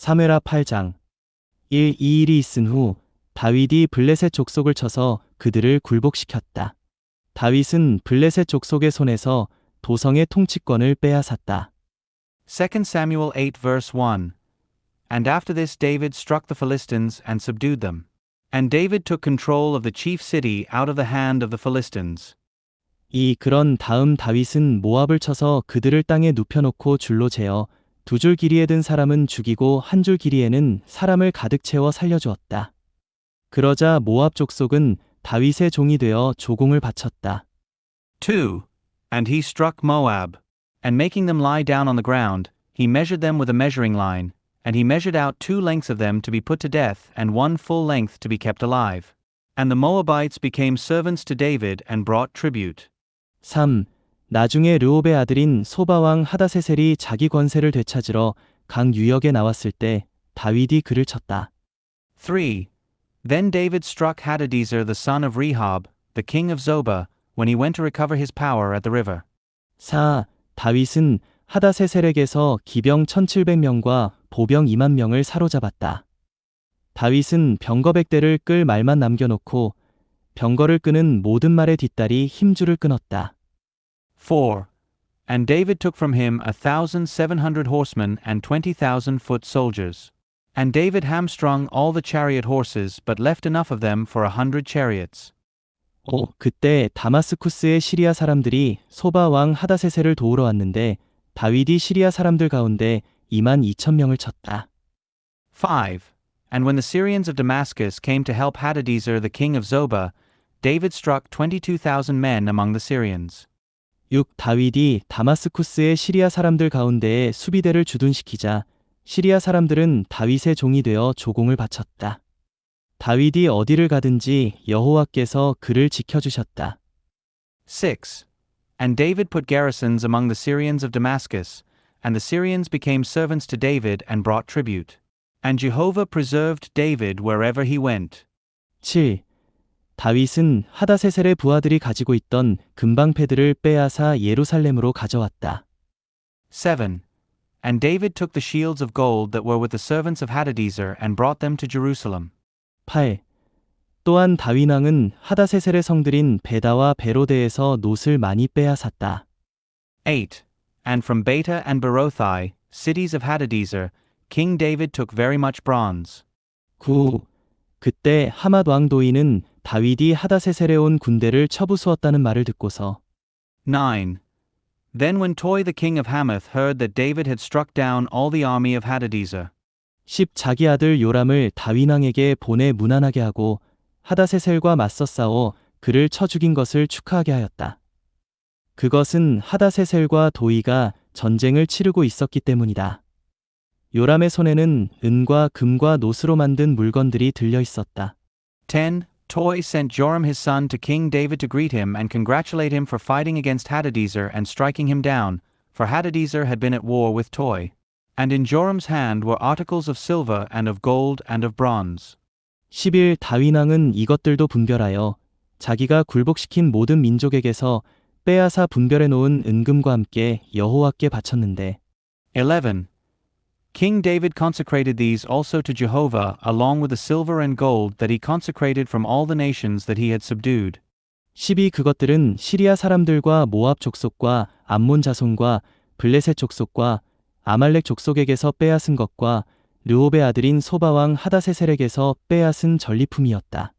사무엘하 8장 2일이 있은 후 다윗이 블레셋 족속을 쳐서 그들을 굴복시켰다. 다윗은 블레셋 족속의 손에서 도성의 통치권을 빼앗았다. 2 Samuel 8 verse 1. And after this David struck the Philistines and subdued them. And David took control of the chief city out of the hand of the Philistines. 그런 다음 다윗은 모압을 쳐서 그들을 땅에 눕혀놓고 줄로 재어 두 줄 길이에 든 사람은 죽이고 한 줄 길이에는 사람을 가득 채워 살려주었다. 그러자 모압 족속은 다윗의 종이 되어 조공을 바쳤다. 2. And he struck Moab. And making them lie down on the ground, he measured them with a measuring line, and he measured out 2 lengths of them to be put to death and 1 full length to be kept alive. And the Moabites became servants to David and brought tribute. 3. 나중에 르홉의 아들인 소바왕 하다세셀이 자기 권세를 되찾으러 강 유역에 나왔을 때 다윗이 그를 쳤다. 3. Then David struck Hadadezer the son of Rehob, the king of Zobah, when he went to recover his power at the river. 4. 다윗은 하다세셀에게서 기병 1700명과 보병 2만 명을 사로잡았다. 다윗은 병거 100대를 끌 말만 남겨놓고 병거를 끄는 모든 말의 뒷다리 힘줄을 끊었다. 4. And David took from him 1,700 horsemen and 20,000 foot soldiers. And David hamstrung all the chariot horses but left enough of them for 100 chariots. 5. 그때 다마스쿠스의 시리아 사람들이 소바 왕 하다세셀을 도우러 왔는데 다윗이 시리아 사람들 가운데 22,000명을 쳤다. 5. And when the Syrians of Damascus came to help Hadadezer the king of Zobah, David struck 22,000 men among the Syrians. 6. 다윗이 다마스쿠스의 시리아 사람들 가운데에 수비대를 주둔시키자 시리아 사람들은 다윗의 종이 되어 조공을 바쳤다. 다윗이 어디를 가든지 여호와께서 그를 지켜주셨다. 6. And David put garrisons among the Syrians of Damascus, and the Syrians became servants to David and brought tribute. And Jehovah preserved David wherever he went. 7. 다윗은 하다세셀의 부하들이 가지고 있던 금방패들을 빼앗아 예루살렘으로 가져왔다. 7. And David took the shields of gold that were with the servants of Hadadezer and brought them to Jerusalem. 8. 또한 다윗 왕은 하다세셀의 성들인 베다와 베로데에서 놋을 많이 빼앗았다. 8. And from Beta and Berothai, cities of Hadadezer, King David took very much bronze. 9. 그때 하맛 왕 도이는 다윗이 하다세셀에 온 군대를 쳐부수었다는 말을 듣고서 9. Then when Toi the king of Hamath heard that David had struck down all the army of Hadadezer. 10. 자기 아들 요람을 다윗 왕에게 보내 문안하게 하고 하다세셀과 맞서 싸워 그를 쳐 죽인 것을 축하하게 하였다. 그것은 하다세셀과 도이가 전쟁을 치르고 있었기 때문이다. 요람의 손에는 은과 금과 놋으로 만든 물건들이 들려 있었다. 10. Toi sent Joram his son to King David to greet him and congratulate him for fighting against Hadadezer and striking him down, for Hadadezer had been at war with Toi. And in Joram's hand were articles of silver and of gold and of bronze. 11. 다윗 왕은 이것들도 분별하여 자기가 굴복시킨 모든 민족에게서 빼앗아 분별해 놓은 은금과 함께 여호와께 바쳤는데 11. King David consecrated these also to Jehovah along with the silver and gold that he consecrated from all the nations that he had subdued. 12. 그것들은 시리아 사람들과 모압 족속과 암몬 자손과 블레셋 족속과 아말렉 족속에게서 빼앗은 것과 르홉의 아들인 소바왕 하다세셀에게서 빼앗은 전리품이었다.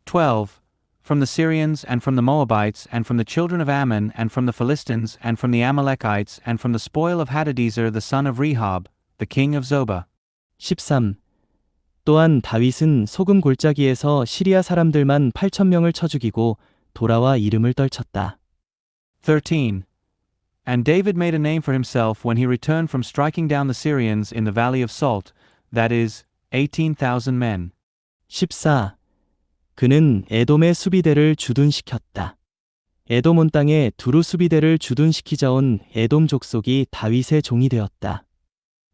12. From the Syrians and from the Moabites and from the children of Ammon and from the Philistines and from the Amalekites and from the spoil of Hadadezer the son of Rehob, the king of Zobah. 13. 또한 다윗은 소금 골짜기에서 시리아 사람들만 8,000명을 쳐 죽이고 돌아와 이름을 떨쳤다. 13. And David made a name for himself when he returned from striking down the Syrians in the valley of Salt, that is, 18,000 men. 14. 그는 에돔의 수비대를 주둔시켰다. 에돔 온 땅에 두루 수비대를 주둔시키자 온 에돔 족속이 다윗의 종이 되었다.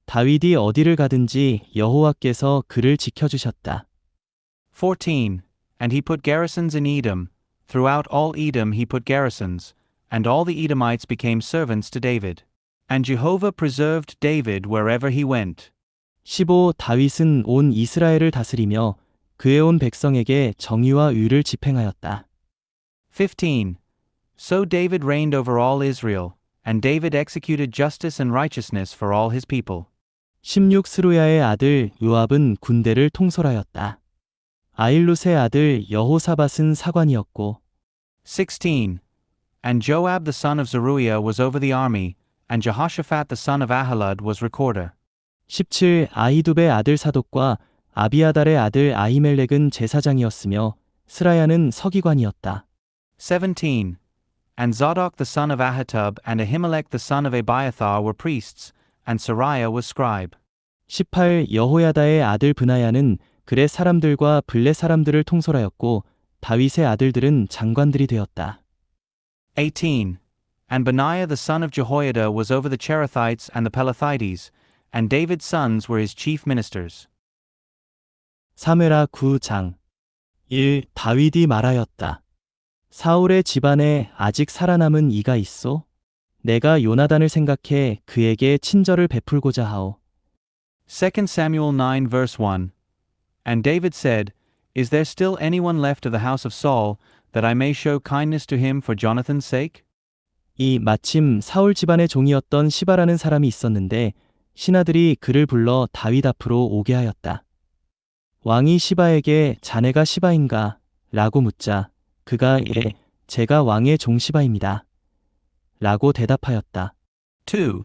다윗이 어디를 가든지 여호와께서 그를 지켜주셨다. 14. And he put garrisons in Edom. Throughout all Edom he put garrisons, and all the Edomites became servants to David. And Jehovah preserved David wherever he went. 15. 다윗은 온 이스라엘을 다스리며 그의 온 백성에게 정의와 의를 집행하였다. 15. So David reigned over all Israel, and David executed justice and righteousness for all his people. 16. 스루야의 아들 요압은 군대를 통솔하였다. 아일룻의 아들 여호사밧은 사관이었고 16. And Joab the son of Zeruiah was over the army, and Jehoshaphat the son of Ahilud was recorder. 17. 아히둡의 아들 사독과 아비아달의 아들 아히멜렉은 제사장이었으며 스라야는 서기관이었다. 17. And Zadok the son of Ahitub and Ahimelech the son of Abiathar were priests, and Sariah was scribe. 18. 여호야다의 아들 브나야는 그렛 사람들과 블렛 사람들을 통솔하였고 다윗의 아들들은 장관들이 되었다. 18. And Benaiah the son of Jehoiada was over the Cherethites and the Pelethites, and David's sons were his chief ministers. 사무엘하 9장 1. 다윗이 말하였다. 사울의 집안에 아직 살아남은 이가 있소? 내가 요나단을 생각해 그에게 친절을 베풀고자 하오. 2 Samuel 9 verse 1. And David said, Is there still anyone left of the house of Saul, that I may show kindness to him for Jonathan's sake? 이 마침 사울 집안의 종이었던 시바라는 사람이 있었는데 신하들이 그를 불러 다윗 앞으로 오게 하였다. 왕이 시바에게 자네가 시바인가? 라고 묻자 그가 예, 제가 왕의 종 시바입니다. 라고 대답하였다. 2.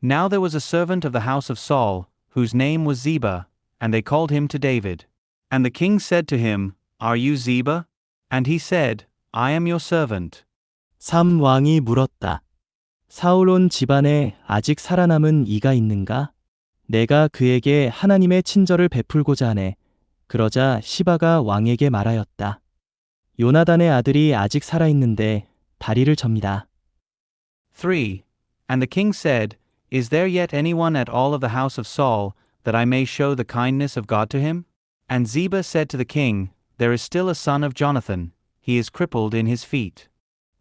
Now there was a servant of the house of Saul, whose name was Ziba, and they called him to David. And the king said to him, Are you Ziba? And he said, I am your servant. 3. 왕이 물었다. 사울 온 집안에 아직 살아남은 이가 있는가? 내가 그에게 하나님의 친절을 베풀고자 하네. 그러자 시바가 왕에게 말하였다. 요나단의 아들이 아직 살아있는데 다리를 접니다. 3. And the king said, Is there yet anyone at all of the house of Saul, that I may show the kindness of God to him? And Ziba said to the king, There is still a son of Jonathan, he is crippled in his feet.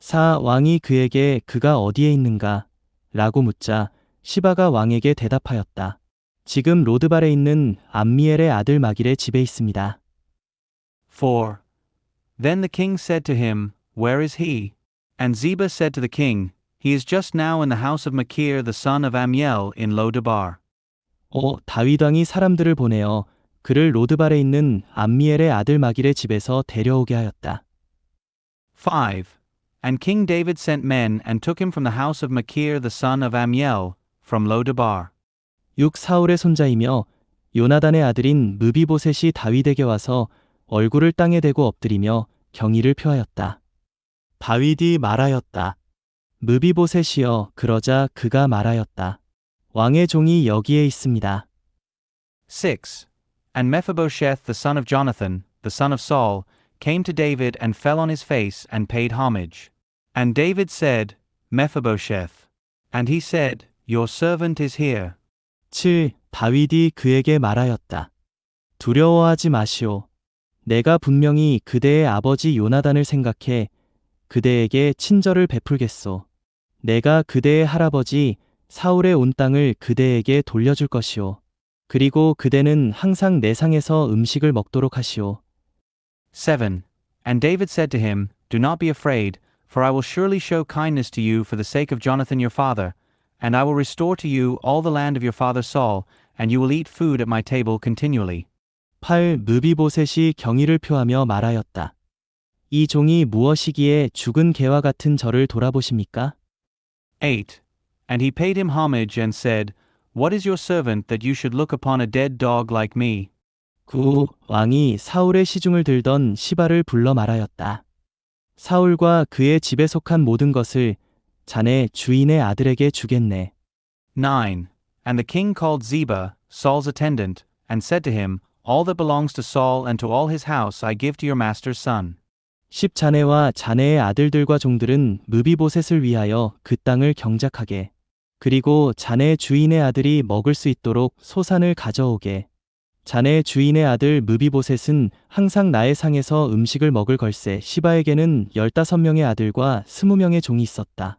4. 왕이 그에게 그가 어디에 있는가? 라고 묻자 시바가 왕에게 대답하였다. 지금 로드발에 있는 암미엘의 아들 마길의 집에 있습니다. 4. Then the king said to him, Where is he? And Ziba said to the king, He is just now in the house of Machir the son of Amiel in Lodebar. 5. 다윗 왕이 사람들을 보내어 그를 로드발에 있는 암미엘의 아들 마길의 집에서 데려오게 하였다. 5. And King David sent men and took him from the house of Machir the son of Amiel, from Lodebar. 6. 사울의 손자이며 요나단의 아들인 무비보셋이 다윗에게 와서 얼굴을 땅에 대고 엎드리며 경의를 표하였다. 다윗이 말하였다. 무비보셋이여. 그러자 그가 말하였다. 왕의 종이 여기에 있습니다. 6. And Mephibosheth the son of Jonathan, the son of Saul, came to David and fell on his face and paid homage. And David said, Mephibosheth. And he said, Your servant is here. 7. 다윗이 그에게 말하였다. 두려워하지 마시오. 내가 분명히 그대의 아버지 요나단을 생각해 그대에게 친절을 베풀겠소. 내가 그대의 할아버지 사울의 온 땅을 그대에게 돌려줄 것이오. 그리고 그대는 항상 내 상에서 음식을 먹도록 하시오. 7. And David said to him, Do not be afraid, for I will surely show kindness to you for the sake of Jonathan your father, and I will restore to you all the land of your father Saul, and you will eat food at my table continually. 8. 무비보셋이 경의를 표하며 말하였다. 이 종이 무엇이기에 죽은 개와 같은 저를 돌아보십니까? 8. And he paid him homage and said, What is your servant that you should look upon a dead dog like me? 9. 왕이 사울의 시중을 들던 시바를 불러 말하였다. 사울과 그의 집에 속한 모든 것을 자네 주인의 아들에게 주겠네. 9. And the king called Ziba, Saul's attendant, and said to him, All that belongs to Saul and to all his house I give to your master's son. 10. 자네와 자네의 아들들과 종들은 무비보셋을 위하여 그 땅을 경작하게. 그리고 자네 주인의 아들이 먹을 수 있도록 소산을 가져오게. 자네 주인의 아들 무비보셋은 항상 나의 상에서 음식을 먹을 걸세. 시바에게는 15명의 아들과 20명의 종이 있었다.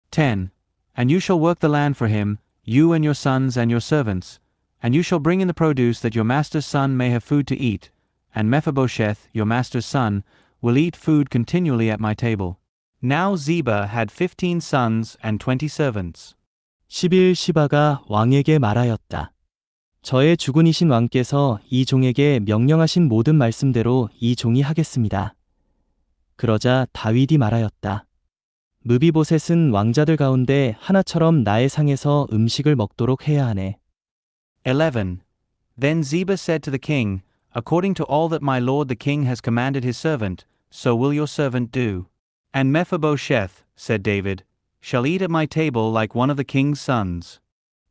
10. And you shall work the land for him, you and your sons and your servants, And you shall bring in the produce that your master's son may have food to eat, and Mephibosheth, your master's son, will eat food continually at my table. Now Ziba had 15 sons and 20 servants. 11 시바가 왕에게 말하였다. 저의 주군이신 왕께서 이 종에게 명령하신 모든 말씀대로 이 종이 하겠습니다. 그러자 다윗이 말하였다. 무비보셋은 왕자들 가운데 하나처럼 나의 상에서 음식을 먹도록 해야 하네. 11. Then Ziba said to the king, According to all that my lord the king has commanded his servant, so will your servant do. And Mephibosheth, said David, shall eat at my table like one of the king's sons.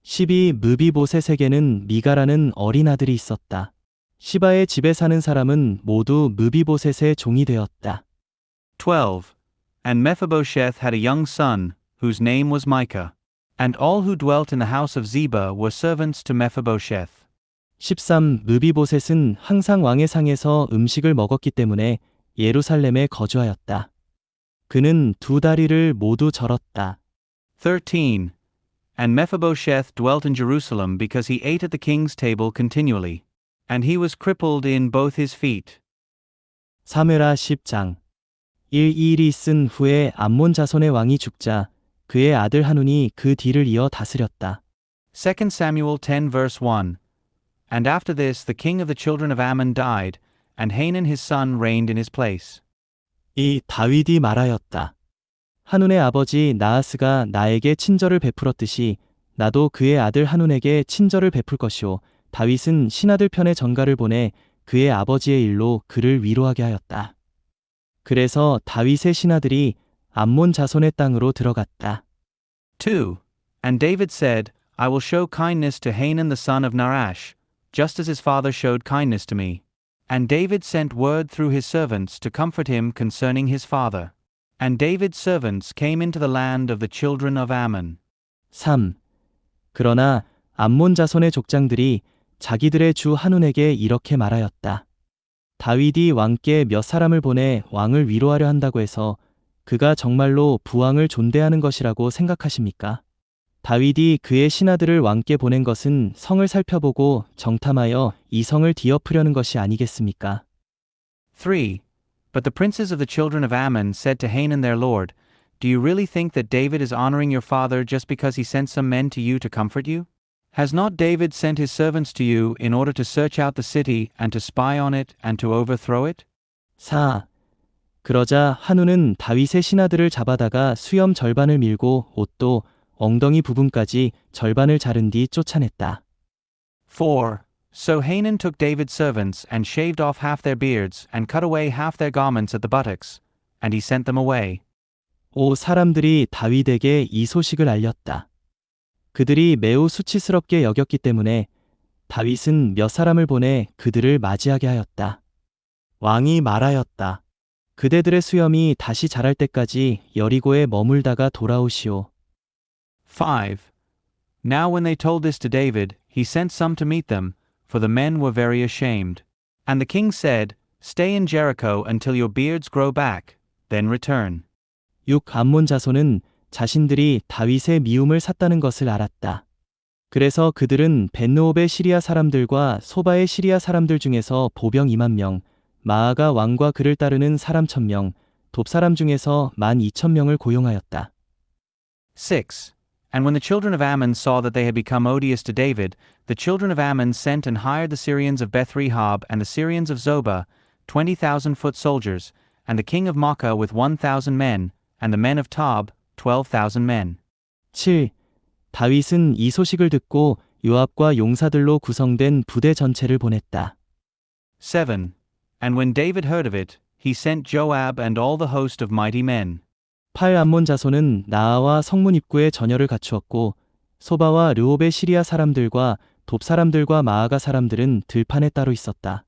12. 무비보셋에게는 미가라는 어린 아들이 있었다. 시바의 집에 사는 사람은 모두 무비보셋의 종이 되었다. 12. And Mephibosheth had a young son, whose name was Micah. And all who dwelt in the house of Ziba were servants to Mephibosheth. 13. 무비보셋은 항상 왕의 상에서 음식을 먹었기 때문에 예루살렘에 거주하였다. 그는 두 다리를 모두 절었다. 13. And Mephibosheth dwelt in Jerusalem because he ate at the king's table continually. And he was crippled in both his feet. 사무엘하 10장 1일이 쓴 후에 암몬 자손의 왕이 죽자 그의 아들 한운이 그 뒤를 이어 다스렸다. 2 Samuel 10 verse 1. And after this the king of the children of Ammon died, and Hanun his son reigned in his place. 이 다윗이 말하였다. 한운의 아버지 나하스가 나에게 친절을 베풀었듯이 나도 그의 아들 한운에게 친절을 베풀 것이오. 다윗은 신하들 편에 전가를 보내 그의 아버지의 일로 그를 위로하게 하였다. 그래서 다윗의 신하들이 암몬 자손의 땅으로 들어갔다. 2. And David said, I will show kindness to Hanun the son of Nahash, just as his father showed kindness to me. And David sent word through his servants to comfort him concerning his father. And David's servants came into the land of the children of Ammon. 3. 그러나 암몬 자손의 족장들이 자기들의 주 한운에게 이렇게 말하였다. 다윗이 왕께 몇 사람을 보내 왕을 위로하려 한다고 해서 그가 정말로 부왕을 존대하는 것이라고 생각하십니까? 다윗이 그의 신하들을 왕께 보낸 것은 성을 살펴보고 정탐하여 이 성을 뒤엎으려는 것이 아니겠습니까? 3. But the princes of the children of Ammon said to Hanun their lord, Do you really think that David is honoring your father just because he sent some men to you to comfort you? Has not David sent his servants to you in order to search out the city and to spy on it and to overthrow it? 4. 그러자 한운은 다윗의 신하들을 잡아다가 수염 절반을 밀고 옷도 엉덩이 부분까지 절반을 자른 뒤 쫓아냈다. 4. So Hanun took David's servants and shaved off half their beards and cut away half their garments at the buttocks, and he sent them away. 5. 사람들이 다윗에게 이 소식을 알렸다. 그들이 매우 수치스럽게 여겼기 때문에 다윗은 몇 사람을 보내 그들을 맞이하게 하였다. 왕이 말하였다. 그대들의 수염이 다시 자랄 때까지 여리고에 머물다가 돌아오시오. 5. Now when they told this to David, he sent some to meet them, for the men were very ashamed. And the king said, Stay in Jericho until your beards grow back, then return. 6. 암몬 자손은 자신들이 다윗의 미움을 샀다는 것을 알았다. 그래서 그들은 벤느옵의 시리아 사람들과 소바의 시리아 사람들 중에서 보병 2만 명, 마아가 왕과 그를 따르는 사람 1,000명, 돕사람 중에서 12,000명을 고용하였다. 6. And when the children of Ammon saw that they had become odious to David, the children of Ammon sent and hired the Syrians of Beth-rehob and the Syrians of Zobah, 20,000 foot soldiers, and the king of Makkah with 1,000 men, and the men of Tob, 12,000 men. 7. 다윗은 이 소식을 듣고 요압과 용사들로 구성된 부대 전체를 보냈다. 7. And when David heard of it, he sent Joab and all the host of mighty men. 8. 암몬 자손은 나아와 성문 입구에 전열을 갖추었고 소바와 르홉의 시리아 사람들과 돕 사람들과 마아가 사람들은 들판에 따로 있었다.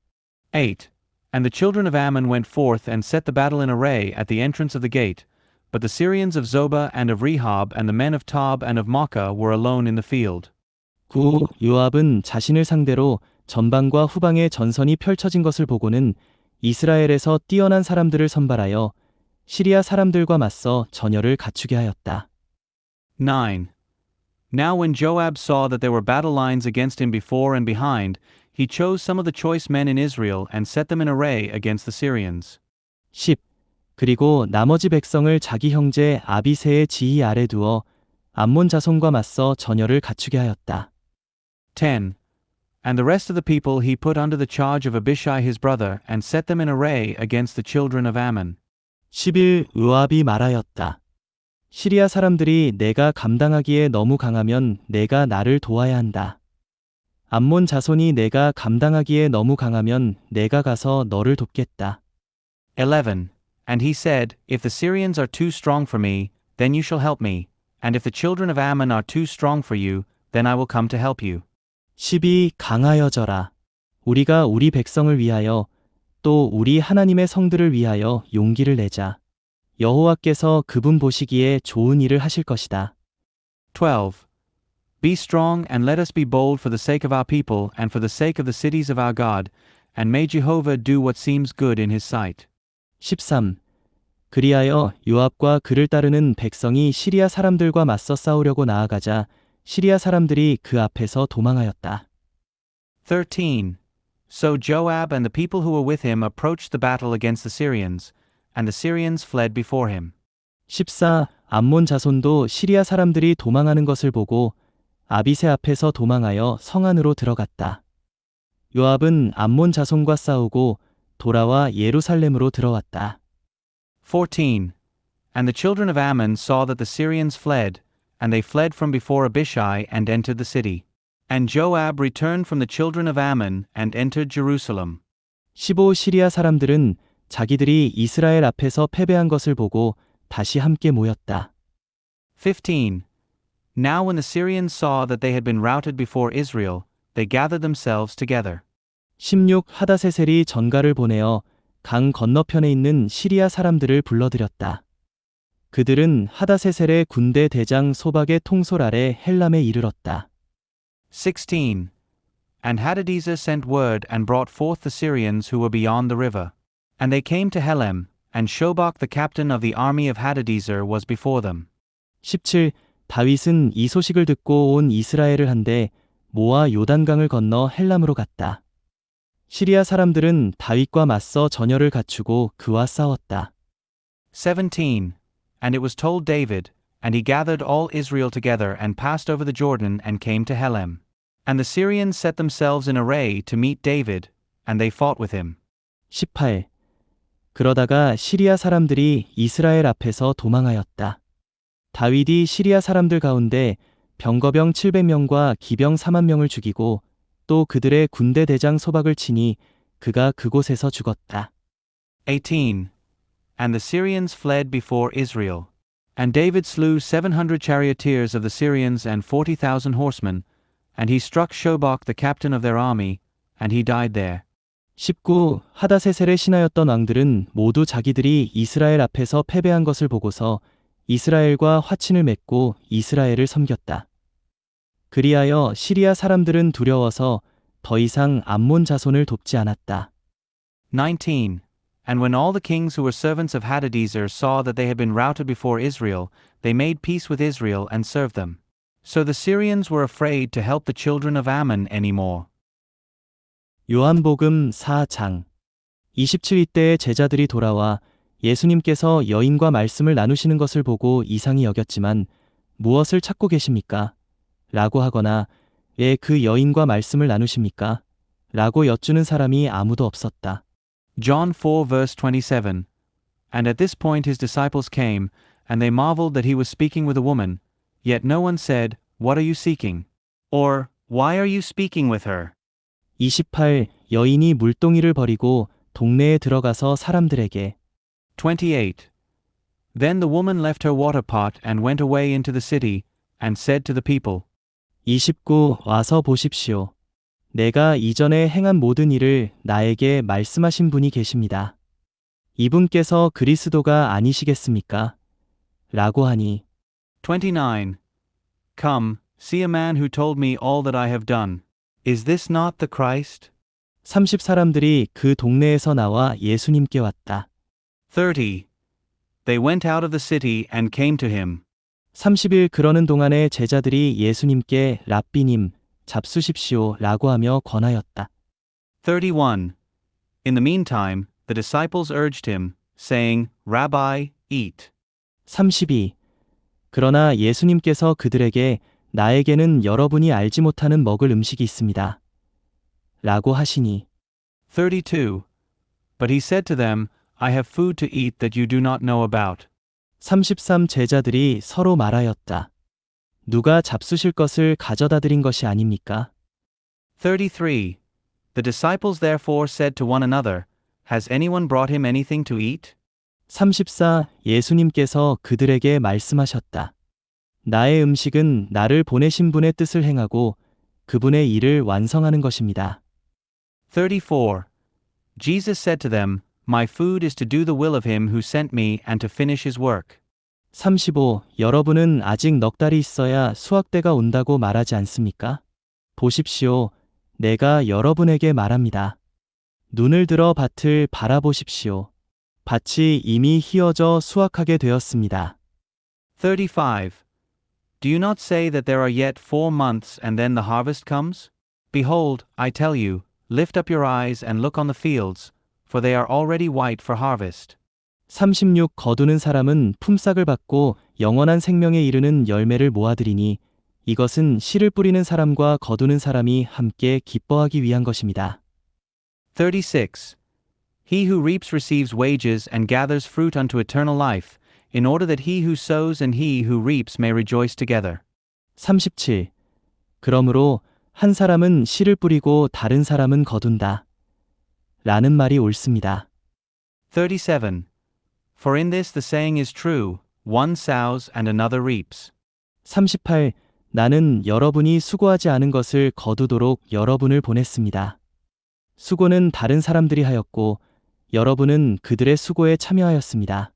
8. And the children of Ammon went forth and set the battle in array at the entrance of the gate, but the Syrians of Zobah and of Rehob and the men of Tob and of Makkah were alone in the field. 9. 요압은 자신을 상대로 전방과 후방의 전선이 펼쳐진 것을 보고는 이스라엘에서 뛰어난 사람들을 선발하여 시리아 사람들과 맞서 전열을 갖추게 하였다. 9. Now when Joab saw that there were battle lines against him before and behind, he chose some of the choice men in Israel and set them in array against the Syrians. 10. 그리고 나머지 백성을 자기 형제 아비새의 지휘 아래 두어 암몬 자손과 맞서 전열을 갖추게 하였다. 10. And the rest of the people he put under the charge of Abishai his brother, and set them in array against the children of Ammon. 11. 요압이 말하였다. 시리아 사람들이 내가 감당하기에 너무 강하면 내가 나를 도와야 한다. 암몬 자손이 내가 감당하기에 너무 강하면 내가 가서 너를 돕겠다. 11. And he said, If the Syrians are too strong for me, then you shall help me, and if the children of Ammon are too strong for you, then I will come to help you. 12. 강하여져라. 우리가 우리 백성을 위하여 또 우리 하나님의 성들을 위하여 용기를 내자. 여호와께서 그분 보시기에 좋은 일을 하실 것이다. 12. Be strong and let us be bold for the sake of our people and for the sake of the cities of our God, and may Jehovah do what seems good in his sight. 13. 그리하여 요압과 그를 따르는 백성이 시리아 사람들과 맞서 싸우려고 나아가자 시리아 사람들이 그 앞에서 도망하였다. 13. So Joab and the people who were with him approached the battle against the Syrians, and the Syrians fled before him. 14. 암몬 자손도 시리아 사람들이 도망하는 것을 보고 아비새 앞에서 도망하여 성 안으로 들어갔다. 요압은 암몬 자손과 싸우고 돌아와 예루살렘으로 들어왔다. 14. And the children of Ammon saw that the Syrians fled, and they fled from before Abishai and entered the city. And Joab returned from the children of Ammon and entered Jerusalem. 15. 시리아 사람들은 자기들이 이스라엘 앞에서 패배한 것을 보고 다시 함께 모였다. 15. Now when the Syrians saw that they had been routed before Israel, they gathered themselves together. 16. 하다세셀이 전가를 보내어 강 건너편에 있는 시리아 사람들을 불러들였다. 그들은 하다세셀의 군대 대장 소박의 통솔 아래 헬람에 이르렀다. 16. And Hadadezer sent word and brought forth the Syrians who were beyond the river. And they came to Helem, and Shobach the captain of the army of Hadadezer was before them. 17. 다윗은 이 소식을 듣고 온 이스라엘을 한데 모아 요단강을 건너 헬람으로 갔다. 시리아 사람들은 다윗과 맞서 전열을 갖추고 그와 싸웠다. 17. And it was told David, and he gathered all Israel together and passed over the Jordan and came to Helem. And the Syrians set themselves in array to meet David, and they fought with him. 18. 그러다가 시리아 사람들이 이스라엘 앞에서 도망하였다. 다윗이 시리아 사람들 가운데 병거병 700명과 기병 4만 명을 죽이고 또 그들의 군대 대장 소박을 치니 그가 그곳에서 죽었다. 18. And the Syrians fled before Israel. And David slew 700 charioteers of the Syrians and 40,000 horsemen, and he struck Shobach the captain of their army, and he died there. 19. 하다세셀의 신하였던 왕들은 모두 자기들이 이스라엘 앞에서 패배한 것을 보고서 이스라엘과 화친을 맺고 이스라엘을 섬겼다. 그리하여 시리아 사람들은 두려워서 더 이상 암몬 자손을 돕지 않았다. 19. And when all the kings who were servants of Hadadezer saw that they had been routed before Israel, they made peace with Israel and served them. So the Syrians were afraid to help the children of Ammon any more. 요한복음 4장 27일 때에 제자들이 돌아와 예수님께서 여인과 말씀을 나누시는 것을 보고 이상히 여겼지만 무엇을 찾고 계십니까? 라고 하거나 왜 그 여인과 말씀을 나누십니까? 라고 여쭈는 사람이 아무도 없었다. John 4 verse 27. And at this point his disciples came, and they marveled that he was speaking with a woman, yet no one said, What are you seeking? Or, Why are you speaking with her? 28. 여인이 물동이를 버리고 동네에 들어가서 사람들에게 28. Then the woman left her water pot and went away into the city, and said to the people. 29. 와서 보십시오. 내가 이전에 행한 모든 일을 나에게 말씀하신 분이 계십니다. 이분께서 그리스도가 아니시겠습니까? 라고 하니 29. Come, see a man who told me all that I have done. Is this not the Christ? 30 사람들이 그 동네에서 나와 예수님께 왔다. 30. They went out of the city and came to him. 30일 그러는 동안에 제자들이 예수님께 랍비님, 잡수십시오 라고 하며 권하였다. 31. In the meantime, the disciples urged him, saying, Rabbi, eat. 32. 그러나 예수님께서 그들에게 나에게는 여러분이 알지 못하는 먹을 음식이 있습니다. 라고 하시니 32. But he said to them, I have food to eat that you do not know about. 33 제자들이 서로 말하였다. 누가 잡수실 것을 가져다 드린 것이 아닙니까? 33. The disciples therefore said to one another, Has anyone brought him anything to eat? 34 예수님께서 그들에게 말씀하셨다. 나의 음식은 나를 보내신 분의 뜻을 행하고 그분의 일을 완성하는 것입니다. 34. Jesus said to them, My food is to do the will of him who sent me and to finish his work. 35 여러분은 아직 넉 달이 있어야 수확대가 온다고 말하지 않습니까? 보십시오. 내가 여러분에게 말합니다. 눈을 들어 밭을 바라보십시오. 밭이 이미 희어져 수확하게 되었습니다. 35. Do you not say that there are yet 4 months and then the harvest comes? Behold, I tell you, lift up your eyes and look on the fields, for they are already white for harvest. 36 거두는 사람은 품삯을 받고 영원한 생명에 이르는 열매를 모아들이니 이것은 씨를 뿌리는 사람과 거두는 사람이 함께 기뻐하기 위한 것입니다. 36. He who reaps receives wages and gathers fruit unto eternal life, in order that he who sows and he who reaps may rejoice together. 37 그러므로 한 사람은 씨를 뿌리고 다른 사람은 거둔다. 라는 말이 옳습니다. 37. For in this the saying is true, one sows and another reaps. 38 나는 여러분이 수고하지 않은 것을 거두도록 여러분을 보냈습니다. 수고는 다른 사람들이 하였고 여러분은 그들의 수고에 참여하였습니다.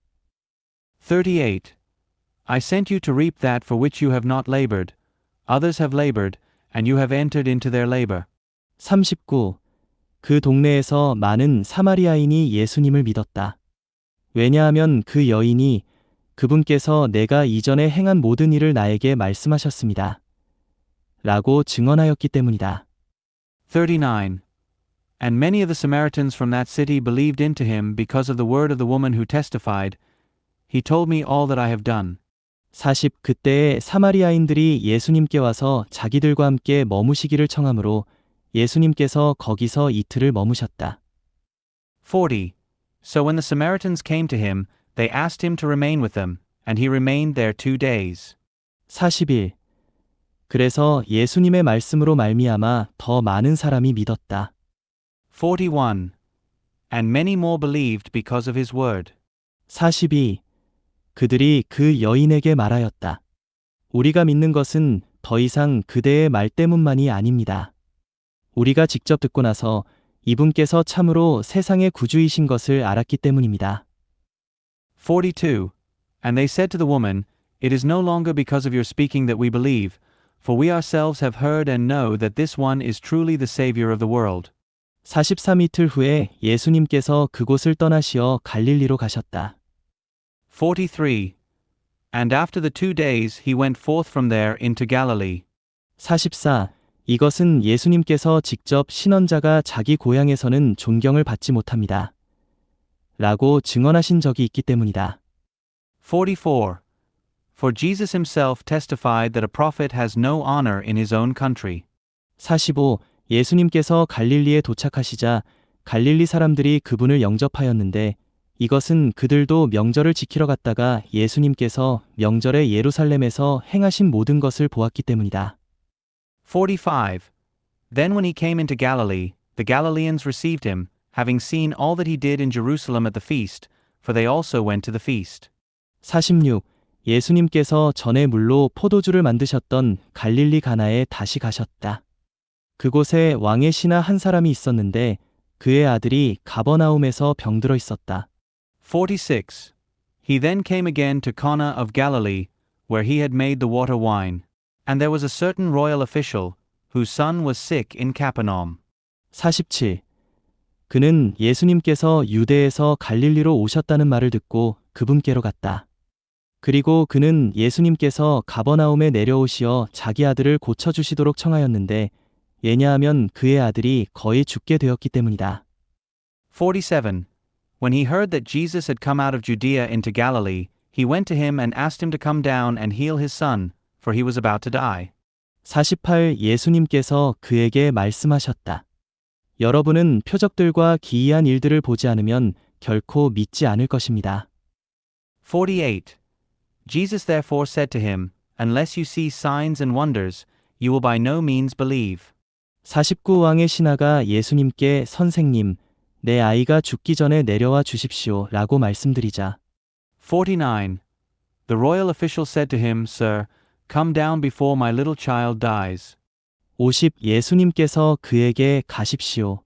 38. I sent you to reap that for which you have not labored. Others have labored, and you have entered into their labor. 39. 그 동네에서 많은 사마리아인이 예수님을 믿었다. 왜냐하면 그 여인이 그분께서 내가 이전에 행한 모든 일을 나에게 말씀하셨습니다. 라고 증언하였기 때문이다. 39. And many of the Samaritans from that city believed into him because of the word of the woman who testified, He told me all that I have done. 40. 그때에 사마리아인들이 예수님께 와서 자기들과 함께 머무시기를 청하므로 예수님께서 거기서 이틀을 머무셨다. 40. So when the Samaritans came to him, they asked him to remain with them, and he remained there 2 days. 41. 그래서 예수님의 말씀으로 말미암아 더 많은 사람이 믿었다. 41. And many more believed because of his word. 42. 그들이 그 여인에게 말하였다. 우리가 믿는 것은 더 이상 그대의 말 때문만이 아닙니다. 우리가 직접 듣고 나서 이분께서 참으로 세상의 구주이신 것을 알았기 때문입니다. 42. And they said to the woman, It is no longer because of your speaking that we believe, for we ourselves have heard and know that this one is truly the Savior of the world. 43 이틀 후에 예수님께서 그곳을 떠나시어 갈릴리로 가셨다. 43. And after the 2 days he went forth from there into Galilee. 44. 이것은 예수님께서 직접 신원자가 자기 고향에서는 존경을 받지 못합니다. 라고 증언하신 적이 있기 때문이다. 44. For Jesus himself testified that a prophet has no honor in his own country. 45. 예수님께서 갈릴리에 도착하시자 갈릴리 사람들이 그분을 영접하였는데 이것은 그들도 명절을 지키러 갔다가 예수님께서 명절에 예루살렘에서 행하신 모든 것을 보았기 때문이다. 45. Then when he came into Galilee, the Galileans received him, having seen all that he did in Jerusalem at the feast, for they also went to the feast. 46. 예수님께서 전에 물로 포도주를 만드셨던 갈릴리 가나에 다시 가셨다. 그곳에 왕의 신하 한 사람이 있었는데 그의 아들이 가버나움에서 병들어 있었다. 46. He then came again to Cana of Galilee, where he had made the water wine. And there was a certain royal official, whose son was sick in Capernaum. 47. 그는 예수님께서 유대에서 갈릴리로 오셨다는 말을 듣고 그분께로 갔다. 그리고 그는 예수님께서 가버나움에 내려오시어 자기 아들을 고쳐주시도록 청하였는데 왜냐하면 그의 아들이 거의 죽게 되었기 때문이다. 47. When he heard that Jesus had come out of Judea into Galilee, he went to him and asked him to come down and heal his son, for he was about to die. 48. 예수님께서 그에게 말씀하셨다. 여러분은 표적들과 기이한 일들을 보지 않으면 결코 믿지 않을 것입니다. 48. Jesus therefore said to him, Unless you see signs and wonders, you will by no means believe. 49. 왕의 신하가 예수님께 선생님, 내 아이가 죽기 전에 내려와 주십시오 라고 말씀드리자 49. The royal official said to him, Sir, come down before my little child dies. 50. 예수님께서 그에게 가십시오.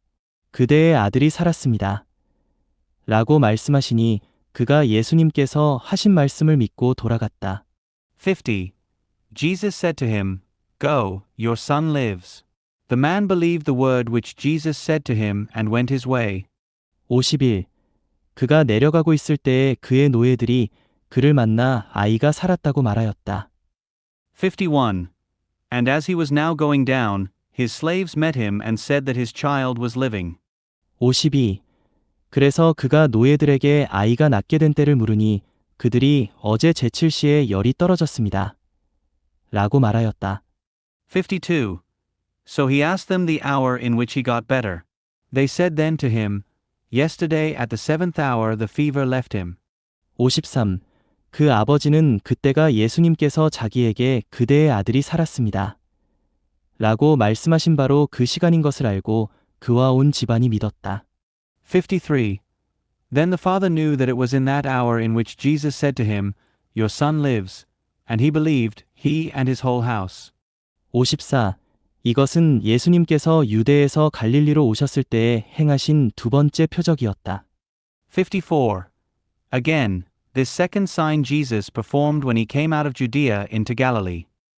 그대의 아들이 살았습니다. 라고 말씀하시니 그가 예수님께서 하신 말씀을 믿고 돌아갔다. 50. Jesus said to him, Go, your son lives. The man believed the word which Jesus said to him and went his way. 51. 그가 내려가고 있을 때에 그의 노예들이 그를 만나 아이가 살았다고 말하였다. 51. And as he was now going down, his slaves met him and said that his child was living. 52. 그래서 그가 노예들에게 아이가 낫게 된 때를 물으니 그들이 어제 제칠시에 열이 떨어졌습니다. 라고 말하였다. 52. So he asked them the hour in which he got better. They said then to him, Yesterday at the 7th hour the fever left him. 53. 그 아버지는 그때가 예수님께서 자기에게 그대의 아들이 살았습니다. 라고 말씀하신 바로 그 시간인 것을 알고 그와 온 집안이 믿었다. 53. Then the father knew that it was in that hour in which Jesus said to him, Your son lives. And he believed, he and his whole house. 54. 이것은 예수님께서 유대에서 갈릴리로 오셨을 때에 행하신 두 번째 표적이었다. 54. Again, this second sign Jesus performed when he came out of Judea into Galilee.